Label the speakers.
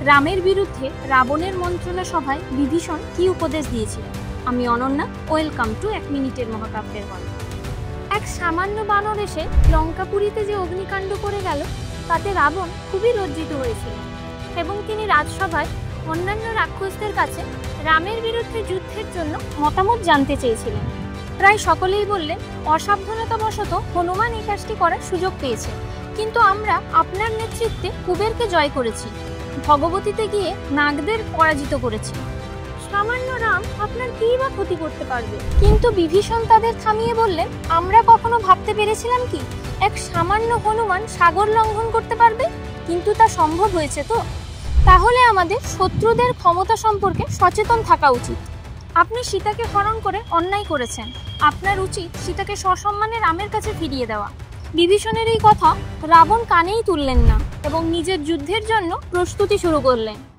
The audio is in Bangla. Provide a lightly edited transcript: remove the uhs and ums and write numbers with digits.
Speaker 1: রামের বিরুদ্ধে রাবণের মন্ত্রণা সভায় বিভীষণ কি উপদেশ দিয়েছিলেন। আমি অনন্যা, ওয়েলকাম টু 1 মিনিটের মহাকাব্যের গল্প। এক সামান্য বানর এসে লঙ্কাপুরীতে যে অগ্নিকাণ্ড করে গেল তাতে রাবণ খুবই লজ্জিত হয়েছিল এবং তিনি রাজসভায় অন্যান্য রাক্ষসদের কাছে রামের বিরুদ্ধে যুদ্ধের জন্য মতামত জানতে চেয়েছিলেন। প্রায় সকলেই বললেন, অসাবধানতাবশত হনুমান এই কাজটি করার সুযোগ পেয়েছে, কিন্তু আমরা আপনার নেতৃত্বে কুবেরকে জয় করেছি, ভগবতীতে গিয়ে নাগদের পরাজিত করেছি। সামান্য রাম আপনার কী বা ক্ষতি করতে পারবে? কিন্তু বিভীষণ তাদের থামিয়ে বললেন, আমরা কখনো ভাবতে পেরেছিলাম কি এক সামান্য হনুমান সাগর লঙ্ঘন করতে পারবে? কিন্তু তা সম্ভব হয়েছে তো। তাহলে আমাদের শত্রুদের ক্ষমতা সম্পর্কে সচেতন থাকা উচিত। আপনি সীতাকে হরণ করে অন্যায় করেছেন, আপনার উচিত সীতাকে সসম্মানে রামের কাছে ফিরিয়ে দেওয়া। বিভীষণের এই কথা রাবণ কানেই তুললেন না এবং নিজের যুদ্ধের জন্য প্রস্তুতি শুরু করলেন।